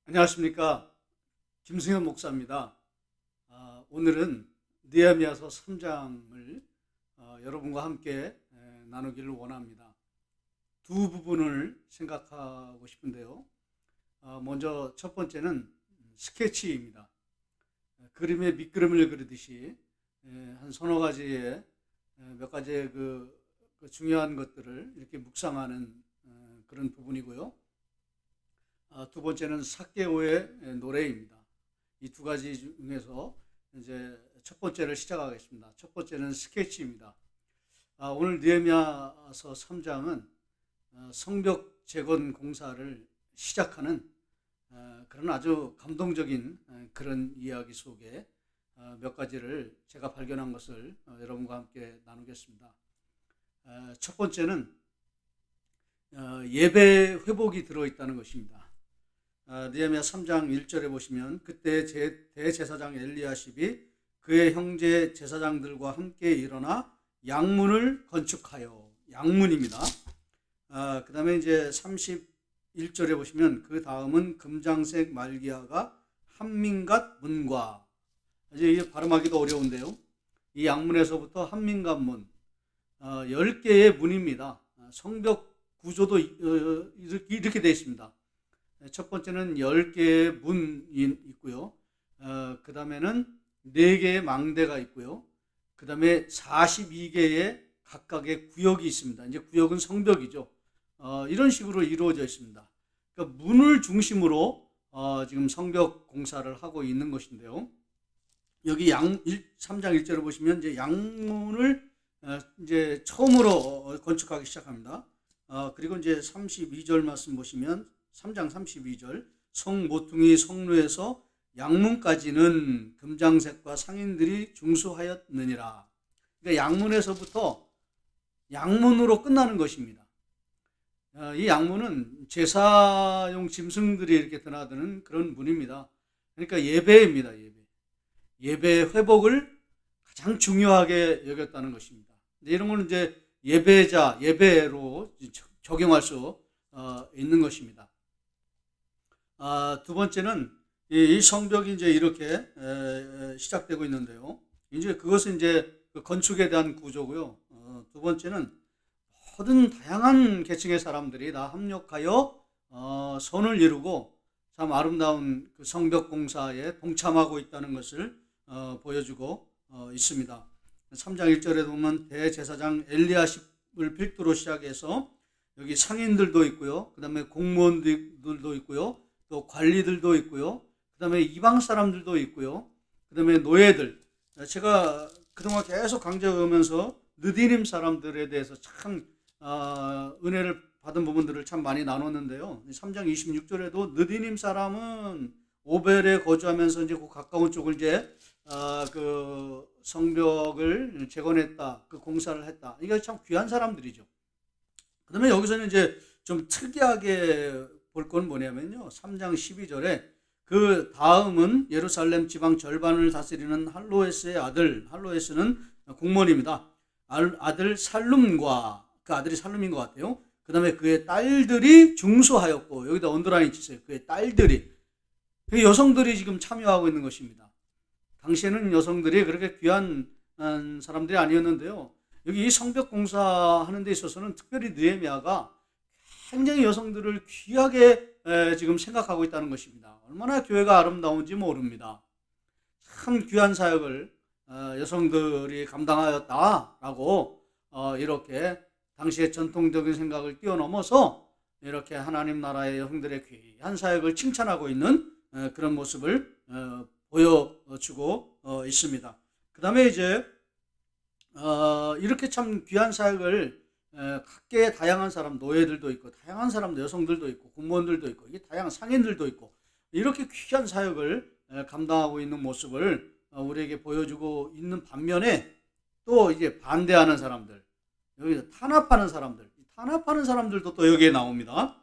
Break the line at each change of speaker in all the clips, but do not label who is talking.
안녕하십니까. 김승현 목사입니다. 오늘은 느헤미야서 3장을 여러분과 함께 나누기를 원합니다. 두 부분을 생각하고 싶은데요. 먼저 첫 번째는 스케치입니다. 그림에 밑그림을 그리듯이 한 서너 가지의 몇 가지의 그 중요한 것들을 이렇게 묵상하는 그런 부분이고요. 두 번째는 삭개오의 노래입니다. 이 두 가지 중에서 이제 첫 번째를 시작하겠습니다. 첫 번째는 스케치입니다. 오늘 느헤미야서 3장은 성벽 재건 공사를 시작하는 그런 아주 감동적인 그런 이야기 속에 몇 가지를 제가 발견한 것을 여러분과 함께 나누겠습니다. 첫 번째는 예배 회복이 들어있다는 것입니다. 느헤미야 3장 1절에 보시면 그때 대제사장 엘리야십이 그의 형제 제사장들과 함께 일어나 양문을 건축하여, 양문입니다. 그 다음에 이제 31절에 보시면 그 다음은 금장색 말기야가 한민갓 문과, 이제 이게 발음하기도 어려운데요. 이 양문에서부터 한민갓 문, 10개의 문입니다. 성벽 구조도 이렇게 되어 있습니다. 첫 번째는 10개의 문이 있고요. 그 다음에는 4개의 망대가 있고요. 그 다음에 42개의 각각의 구역이 있습니다. 이제 구역은 성벽이죠. 이런 식으로 이루어져 있습니다. 그러니까 문을 중심으로 지금 성벽 공사를 하고 있는 것인데요. 여기 3장 1절을 보시면 이제 양문을 이제 처음으로 건축하기 시작합니다. 그리고 이제 32절 말씀 보시면 3장 32절 성 모퉁이 성루에서 양문까지는 금장색과 상인들이 중수하였느니라. 그러니까 양문에서부터 양문으로 끝나는 것입니다. 이 양문은 제사용 짐승들이 이렇게 드나드는 그런 문입니다. 그러니까 예배입니다. 예배 회복을 가장 중요하게 여겼다는 것입니다. 이런 거는 이제 예배로 적용할 수 있는 것입니다. 두 번째는 이 성벽이 이제 이렇게 시작되고 있는데요. 이제 그것은 이제 건축에 대한 구조고요. 두 번째는 모든 다양한 계층의 사람들이 다 합력하여 선을 이루고 참 아름다운 그 성벽 공사에 동참하고 있다는 것을 보여주고 있습니다. 3장 1절에 보면 대제사장 엘리야십을 필두로 시작해서 여기 상인들도 있고요. 그 다음에 공무원들도 있고요. 또 관리들도 있고요. 그 다음에 이방 사람들도 있고요. 그 다음에 노예들. 제가 그동안 계속 강조하면서 느디님 사람들에 대해서 참 은혜를 받은 부분들을 참 많이 나눴는데요. 3장 26절에도 느디님 사람은 오벨에 거주하면서 이제 그 가까운 쪽을 이제 그 성벽을 재건했다, 그 공사를 했다. 이게 참 귀한 사람들이죠. 그 다음에 여기서는 이제 좀 특이하게 볼 건 뭐냐면요. 3장 12절에 그 다음은 예루살렘 지방 절반을 다스리는 할로에스의 아들, 할로에스는 공무원입니다. 아들 살룸과, 그 아들이 살룸인 것 같아요. 그 다음에 그의 딸들이 중수하였고, 여기다 언더라인 치세요. 그의 딸들이. 그 여성들이 지금 참여하고 있는 것입니다. 당시에는 여성들이 그렇게 귀한 사람들이 아니었는데요. 여기 이 성벽 공사하는 데 있어서는 특별히 느헤미야가 굉장히 여성들을 귀하게 지금 생각하고 있다는 것입니다. 얼마나 교회가 아름다운지 모릅니다. 참 귀한 사역을 여성들이 감당하였다라고 이렇게 당시의 전통적인 생각을 뛰어넘어서 이렇게 하나님 나라의 여성들의 귀한 사역을 칭찬하고 있는 그런 모습을 보여주고 있습니다. 그 다음에 이제 이렇게 참 귀한 사역을 각계의 다양한 사람, 노예들도 있고 다양한 사람, 여성들도 있고 공무원들도 있고 이게 다양한 상인들도 있고 이렇게 귀한 사역을 감당하고 있는 모습을 우리에게 보여주고 있는 반면에 또 이제 반대하는 사람들, 여기서 탄압하는 사람들도 또 여기에 나옵니다.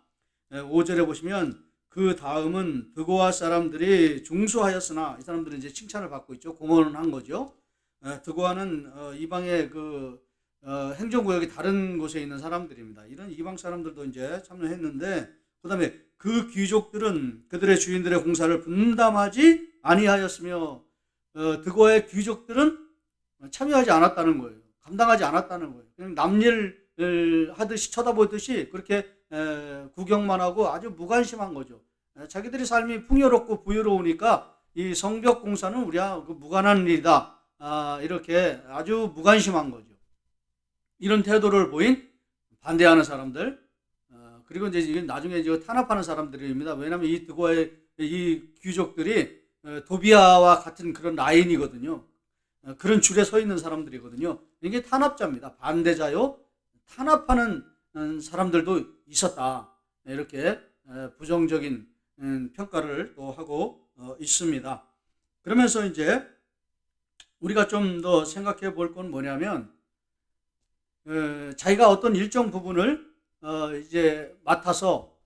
5절에 보시면 그 다음은 드고아 사람들이 중수하였으나, 이 사람들은 이제 칭찬을 받고 있죠. 공헌을 한 거죠. 드고아는 이방의 그 행정구역이 다른 곳에 있는 사람들입니다. 이런 이방 사람들도 이제 참여했는데 그다음에 그 귀족들은 그들의 주인들의 공사를 분담하지 아니하였으며 드고의 귀족들은 참여하지 않았다는 거예요. 감당하지 않았다는 거예요. 그냥 남일 하듯이 쳐다보듯이 그렇게 구경만 하고 아주 무관심한 거죠. 자기들의 삶이 풍요롭고 부유로우니까 이 성벽 공사는 우리야 무관한 일이다. 이렇게 아주 무관심한 거죠. 이런 태도를 보인 반대하는 사람들, 그리고 이제 이게 나중에 이제 탄압하는 사람들입니다. 왜냐하면 이 드고의 이 귀족들이 도비아와 같은 그런 라인이거든요. 그런 줄에 서 있는 사람들이거든요. 이게 탄압자입니다. 반대자요. 탄압하는 사람들도 있었다. 이렇게 부정적인 평가를 또 하고 있습니다. 그러면서 이제 우리가 좀 더 생각해 볼 건 뭐냐면 자기가 어떤 일정 부분을 이제 맡아서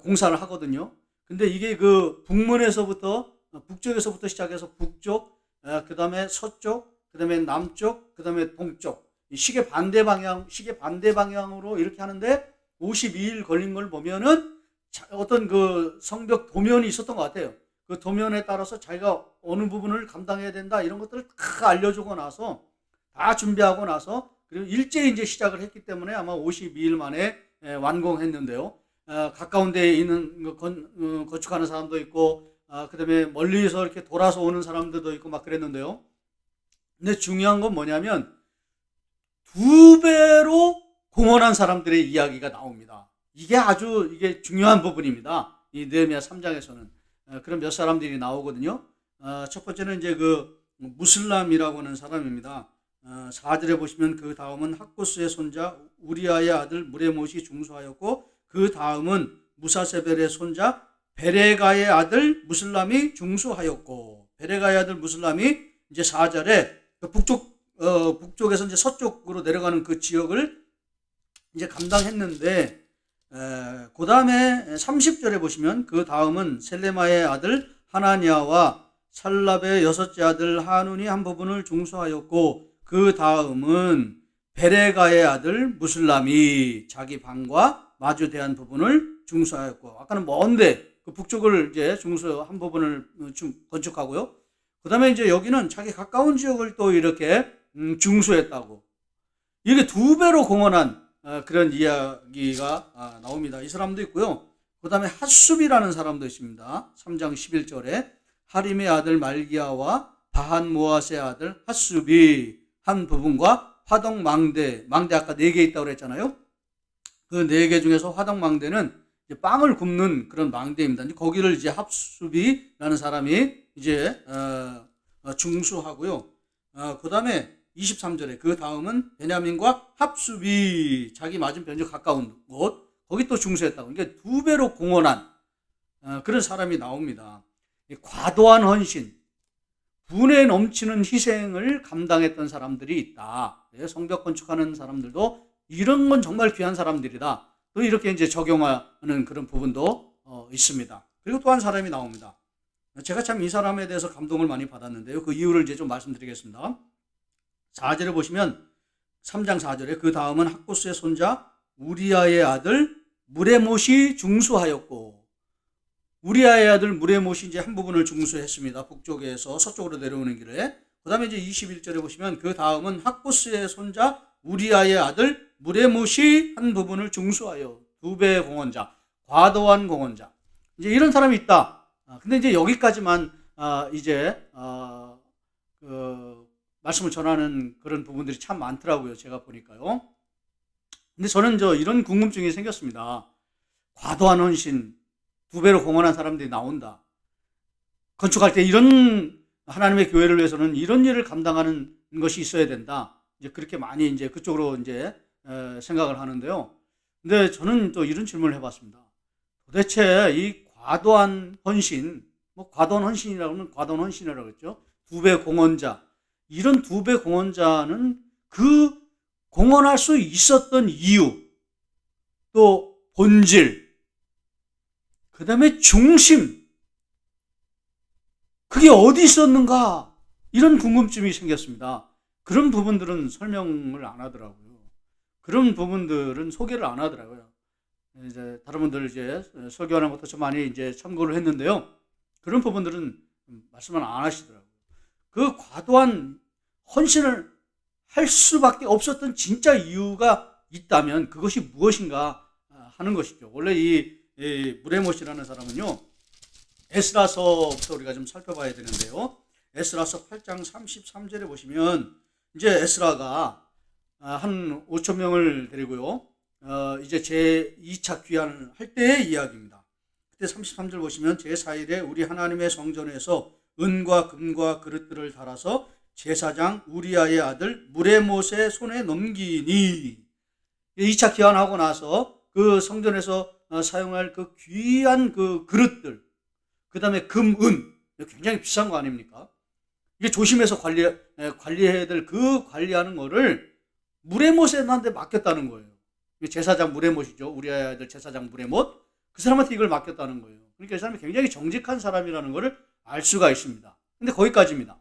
공사를 하거든요. 근데 이게 그 북문에서부터 북쪽에서부터 시작해서 북쪽, 그 다음에 서쪽, 그 다음에 남쪽, 그 다음에 동쪽, 시계 반대 방향으로 이렇게 하는데 52일 걸린 걸 보면은 어떤 그 성벽 도면이 있었던 것 같아요. 그 도면에 따라서 자기가 어느 부분을 감당해야 된다 이런 것들을 다 알려주고 나서 다 준비하고 나서 그리고 일제히 이제 시작을 했기 때문에 아마 52일 만에 완공했는데요. 가까운 데에 있는 건축하는 사람도 있고, 그 다음에 멀리서 이렇게 돌아서 오는 사람들도 있고 막 그랬는데요. 근데 중요한 건 뭐냐면 2배로 공헌한 사람들의 이야기가 나옵니다. 이게 중요한 부분입니다. 이 느헤미야 3장에서는 그런 몇 사람들이 나오거든요. 첫 번째는 이제 그 무슬람이라고 하는 사람입니다. 4절에 보시면 그 다음은 학구스의 손자 우리아의 아들 무레못이 중수하였고 그 다음은 무사세벨의 손자 베레가의 아들 무슬람이 중수하였고, 베레가의 아들 무슬람이 이제 4절에 북쪽에서 이제 서쪽으로 내려가는 그 지역을 이제 감당했는데, 그 다음에 30절에 보시면 그 다음은 셀레마의 아들 하나니아와 살랍의 6째 아들 하눈이 한 부분을 중수하였고, 그 다음은 베레가의 아들 무슬람이 자기 방과 마주대한 부분을 중수하였고, 아까는 먼데 그 북쪽을 이제 한 부분을 건축하고요. 그 다음에 이제 여기는 자기 가까운 지역을 또 이렇게 중수했다고. 이게 2배로 공헌한 그런 이야기가 나옵니다. 이 사람도 있고요. 그 다음에 핫숲이라는 사람도 있습니다. 3장 11절에 하림의 아들 말기야와 바한 모아스의 아들 핫숲이 한 부분과 화덕 망대 아까 4개 있다고 그랬잖아요. 그 4개 중에서 화덕 망대는 이제 빵을 굽는 그런 망대입니다. 거기를 이제 핫숲이라는 사람이 이제 중수하고요. 그 다음에 23절에 그 다음은 베냐민과 합숲이 자기 맞은편에 가까운 곳, 거기 또 중수했다고. 그러니까 2배로 공헌한 그런 사람이 나옵니다. 과도한 헌신, 분에 넘치는 희생을 감당했던 사람들이 있다. 성벽 건축하는 사람들도 이런 건 정말 귀한 사람들이다. 또 이렇게 이제 적용하는 그런 부분도 있습니다. 그리고 또 한 사람이 나옵니다. 제가 참 이 사람에 대해서 감동을 많이 받았는데요. 그 이유를 이제 좀 말씀드리겠습니다. 4절에 보시면 3장 4절에 그 다음은 학구스의 손자 우리아의 아들 무레못이 중수하였고, 우리아의 아들 무레못이 이제 한 부분을 중수했습니다. 북쪽에서 서쪽으로 내려오는 길에. 그 다음에 이제 21절에 보시면 그 다음은 학구스의 손자 우리아의 아들 무레못이 한 부분을 중수하여. 2배의 공헌자, 과도한 공헌자. 이제 이런 사람이 있다. 근데 이제 여기까지만 이제 말씀을 전하는 그런 부분들이 참 많더라고요. 제가 보니까요. 근데 저는 이런 궁금증이 생겼습니다. 과도한 헌신, 2배로 공헌한 사람들이 나온다. 건축할 때 이런 하나님의 교회를 위해서는 이런 일을 감당하는 것이 있어야 된다. 이제 그렇게 많이 이제 그쪽으로 이제 생각을 하는데요. 근데 저는 또 이런 질문을 해봤습니다. 도대체 이 과도한 헌신, 과도한 헌신이라고 하면 과도한 헌신이라고 했죠. 2배 공헌자. 이런 2배 공헌자는 그 공헌할 수 있었던 이유, 또 본질, 그 다음에 중심, 그게 어디 있었는가? 이런 궁금증이 생겼습니다. 그런 부분들은 설명을 안 하더라고요. 그런 부분들은 소개를 안 하더라고요. 이제 다른 분들 이제 설교하는 것도 좀 많이 이제 참고를 했는데요. 그런 부분들은 말씀을 안 하시더라고요. 그 과도한 헌신을 할 수밖에 없었던 진짜 이유가 있다면 그것이 무엇인가 하는 것이죠. 원래 이 무레못이라는 사람은요, 에스라서부터 우리가 좀 살펴봐야 되는데요. 에스라서 8장 33절에 보시면 이제 에스라가 한 5천 명을 데리고요, 이제 제 2차 귀환을 할 때의 이야기입니다. 그때 33절 보시면 제4일에 우리 하나님의 성전에서 은과 금과 그릇들을 달아서 제사장 우리아의 아들 무레못의 손에 넘기니, 2차 귀환하고 나서 그 성전에서 사용할 그 귀한 그 그릇들, 그 다음에 금, 은, 굉장히 비싼 거 아닙니까? 이게 조심해서 관리해야 될 그 관리하는 거를 무레못한테 맡겼다는 거예요. 제사장 무레못이죠. 우리아의 아들 제사장 무레못. 그 사람한테 이걸 맡겼다는 거예요. 그러니까 이 사람이 굉장히 정직한 사람이라는 것을 알 수가 있습니다. 근데 거기까지입니다.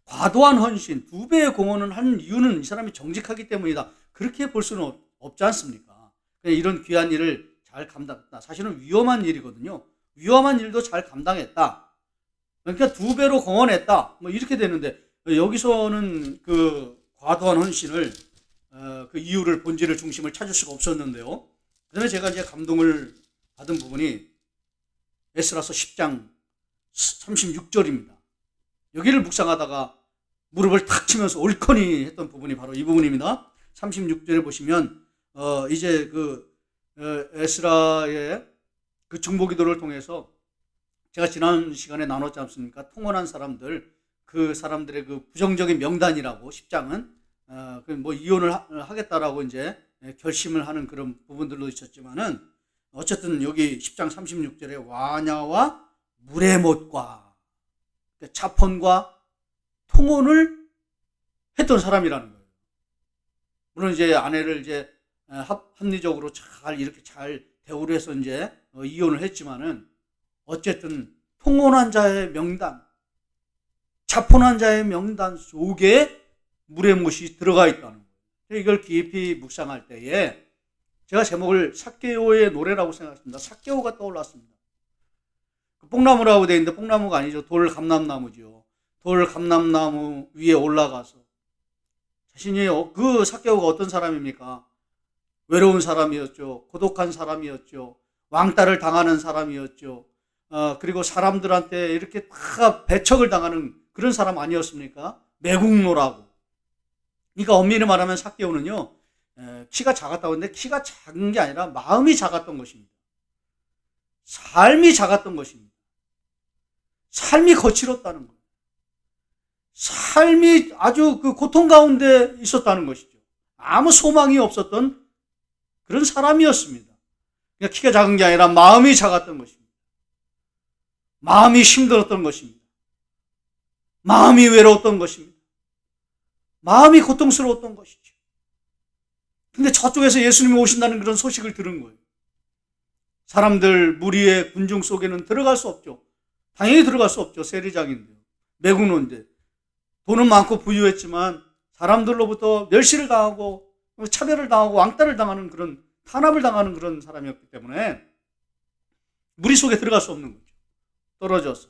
과도한 헌신, 2배의 공헌을 하는 이유는 이 사람이 정직하기 때문이다. 그렇게 볼 수는 없지 않습니까? 이런 귀한 일을 잘 감당했다. 사실은 위험한 일이거든요. 위험한 일도 잘 감당했다. 그러니까 2배로 공헌했다. 뭐 이렇게 되는데, 여기서는 그 과도한 헌신을 그 이유를, 본질을, 중심을 찾을 수가 없었는데요. 그 다음에 제가 이제 감동을 받은 부분이 에스라서 10장 36절입니다. 여기를 묵상하다가 무릎을 탁 치면서 옳거니 했던 부분이 바로 이 부분입니다. 36절에 보시면 이제 그 에스라의 그 중보기도를 통해서 제가 지난 시간에 나눴지 않습니까? 통혼한 사람들, 그 사람들의 그 부정적인 명단이라고 10장은 뭐 이혼을 하겠다라고 이제 결심을 하는 그런 부분들도 있었지만은, 어쨌든 여기 10장 36절에 와냐와 무레못과 차폰과 통혼을 했던 사람이라는 거예요. 물론 이제 아내를 이제 합리적으로 이렇게 잘 대우를 해서 이제 이혼을 했지만은, 어쨌든 통혼한 자의 명단, 차폰한 자의 명단 속에 무레못이 들어가 있다는 거예요. 이걸 깊이 묵상할 때에 제가 제목을 삭개오의 노래라고 생각했습니다. 삭개오가 떠올랐습니다. 뽕나무라고 되어 있는데 뽕나무가 아니죠. 돌감람나무죠. 돌감람나무 위에 올라가서 자신이, 그 삭개오가 어떤 사람입니까? 외로운 사람이었죠. 고독한 사람이었죠. 왕따를 당하는 사람이었죠. 그리고 사람들한테 이렇게 다 배척을 당하는 그런 사람 아니었습니까? 매국노라고. 그러니까 엄밀히 말하면 삭개오는요, 키가 작았다고 하는데 키가 작은 게 아니라 마음이 작았던 것입니다. 삶이 작았던 것입니다. 삶이 거칠었다는 거예요. 삶이 아주 그 고통 가운데 있었다는 것이죠. 아무 소망이 없었던 그런 사람이었습니다. 그러니까 키가 작은 게 아니라 마음이 작았던 것입니다. 마음이 힘들었던 것입니다. 마음이 외로웠던 것입니다. 마음이 고통스러웠던 것이죠. 근데 저쪽에서 예수님이 오신다는 그런 소식을 들은 거예요. 사람들 무리의 군중 속에는 들어갈 수 없죠. 당연히 들어갈 수 없죠. 세리장인데요. 매국노인데. 돈은 많고 부유했지만 사람들로부터 멸시를 당하고 차별을 당하고 왕따를 당하는 그런, 탄압을 당하는 그런 사람이었기 때문에 무리 속에 들어갈 수 없는 거죠. 떨어져서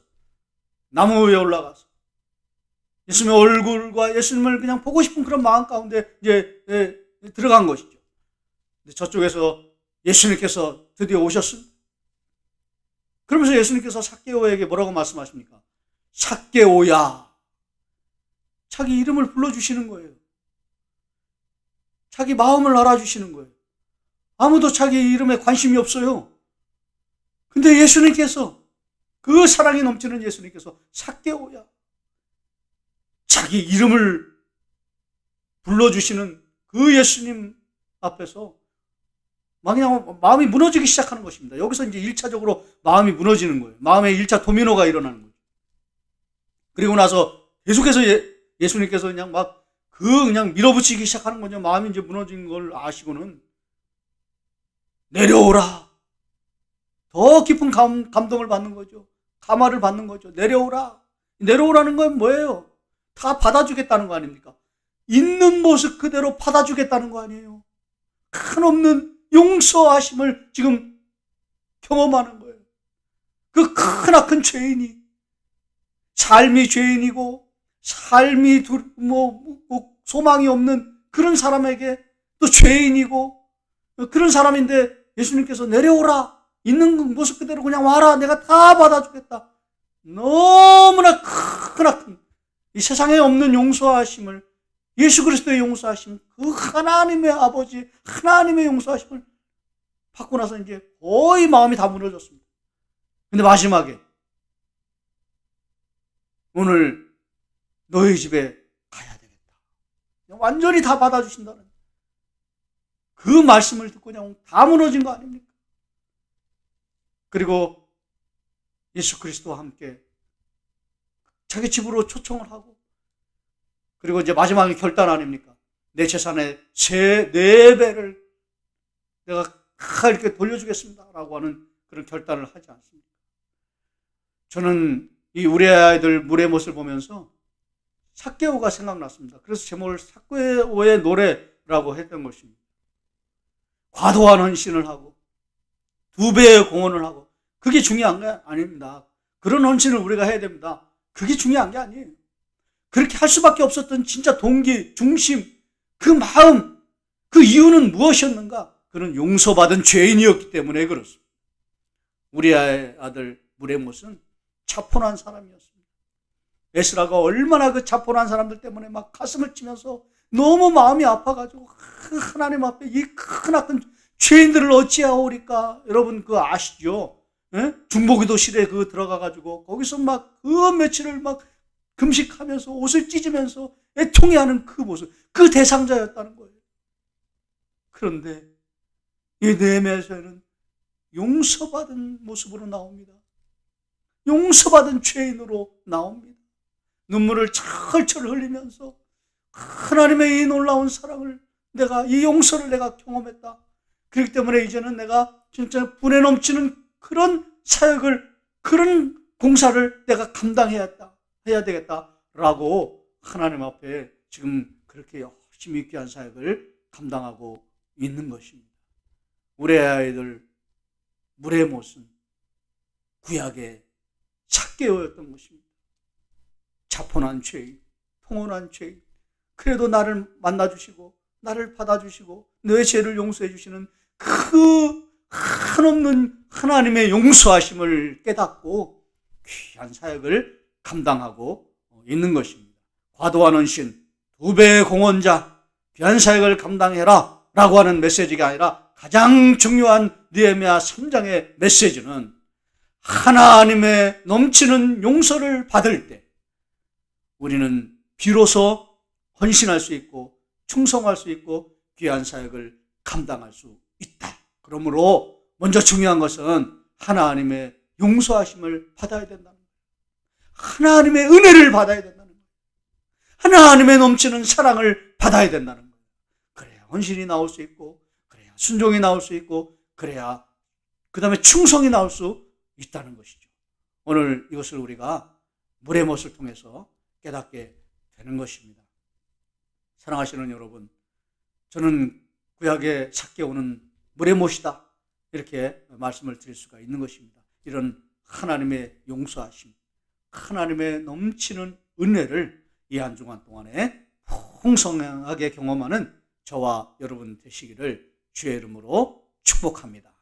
나무 위에 올라가서 예수님의 얼굴과 예수님을 그냥 보고 싶은 그런 마음 가운데 이제 들어간 것이죠. 근데 저쪽에서 예수님께서 드디어 오셨습니다. 그러면서 예수님께서 삭개오에게 뭐라고 말씀하십니까? 삭개오야. 자기 이름을 불러주시는 거예요. 자기 마음을 알아주시는 거예요. 아무도 자기 이름에 관심이 없어요. 근데 예수님께서, 그 사랑이 넘치는 예수님께서 삭개오야. 자기 이름을 불러주시는 그 예수님 앞에서 그냥 마음이 무너지기 시작하는 것입니다. 여기서 이제 1차적으로 마음이 무너지는 거예요. 마음의 1차 도미노가 일어나는 거죠. 그리고 나서 계속해서 예수님께서 그냥 그냥 밀어붙이기 시작하는 거죠. 마음이 이제 무너진 걸 아시고는 내려오라. 더 깊은 감동을 받는 거죠. 감화를 받는 거죠. 내려오라. 내려오라는 건 뭐예요? 다 받아주겠다는 거 아닙니까? 있는 모습 그대로 받아주겠다는 거 아니에요? 큰 없는 용서하심을 지금 경험하는 거예요. 그 크나큰 죄인이, 삶이 죄인이고 삶이 소망이 없는 그런 사람에게 또 죄인이고 그런 사람인데 예수님께서 내려오라, 있는 모습 그대로 그냥 와라, 내가 다 받아주겠다. 너무나 크나큰 이 세상에 없는 용서하심을, 예수 그리스도의 용서하심, 그 하나님의 아버지 하나님의 용서하심을 받고 나서 이제 거의 마음이 다 무너졌습니다. 근데 마지막에 오늘 너희 집에 가야 되겠다, 완전히 다 받아주신다는 그 말씀을 듣고 그냥 다 무너진 거 아닙니까? 그리고 예수 그리스도와 함께 자기 집으로 초청을 하고, 그리고 이제 마지막에 결단 아닙니까? 내 재산의 4배를 내가 다 이렇게 돌려주겠습니다 라고 하는 그런 결단을 하지 않습니까? 저는 이 우리 아이들 물의 못을 보면서 삭개오가 생각났습니다. 그래서 제목을 삭개오의 노래라고 했던 것입니다. 과도한 헌신을 하고 2배의 공헌을 하고, 그게 중요한 게 아닙니다. 그런 헌신을 우리가 해야 됩니다. 그게 중요한 게 아니에요. 그렇게 할 수밖에 없었던 진짜 동기, 중심, 그 마음, 그 이유는 무엇이었는가? 그는 용서받은 죄인이었기 때문에 그렇습니다. 우리 아들 무레못은 차폰한 사람이었습니다. 에스라가 얼마나 그 차폰한 사람들 때문에 막 가슴을 치면서 너무 마음이 아파가지고 하나님 앞에 이 크나큰 죄인들을 어찌하오리까. 여러분 그거 아시죠? 중보기도실에 그 들어가가지고 거기서 막 그 며칠을 막 금식하면서 옷을 찢으면서 애통해하는 그 모습, 그 대상자였다는 거예요. 그런데 이 느헤미야서는 용서받은 모습으로 나옵니다. 용서받은 죄인으로 나옵니다. 눈물을 철철 흘리면서 하나님의 이 놀라운 사랑을, 이 용서를 내가 경험했다. 그렇기 때문에 이제는 내가 진짜 분에 넘치는 그런 사역을, 그런 공사를 내가 감당해야 되겠다라고 하나님 앞에 지금 그렇게 열심히 귀한 사역을 감당하고 있는 것입니다. 우리 아이들 물의 못은 구약의 삭개오였던 것입니다. 자폰한 죄인, 통혼한 죄인, 그래도 나를 만나주시고 나를 받아주시고 내 죄를 용서해 주시는 그 한없는 하나님의 용서하심을 깨닫고 귀한 사역을 감당하고 있는 것입니다. 과도한 헌신, 2배의 공헌자, 귀한 사역을 감당해라 라고 하는 메시지가 아니라 가장 중요한 느헤미야 3장의 메시지는 하나님의 넘치는 용서를 받을 때 우리는 비로소 헌신할 수 있고 충성할 수 있고 귀한 사역을 감당할 수 있다. 그러므로 먼저 중요한 것은 하나님의 용서하심을 받아야 된다는 거예요. 하나님의 은혜를 받아야 된다는 거예요. 하나님의 넘치는 사랑을 받아야 된다는 거예요. 그래야 헌신이 나올 수 있고, 그래야 순종이 나올 수 있고, 그래야 그 다음에 충성이 나올 수 있다는 것이죠. 오늘 이것을 우리가 물의 못을 통해서 깨닫게 되는 것입니다. 사랑하시는 여러분, 저는 구약의 삭개오는 물의 못이다, 이렇게 말씀을 드릴 수가 있는 것입니다. 이런 하나님의 용서하심, 하나님의 넘치는 은혜를 이 한 주간 동안에 풍성하게 경험하는 저와 여러분 되시기를 주의 이름으로 축복합니다.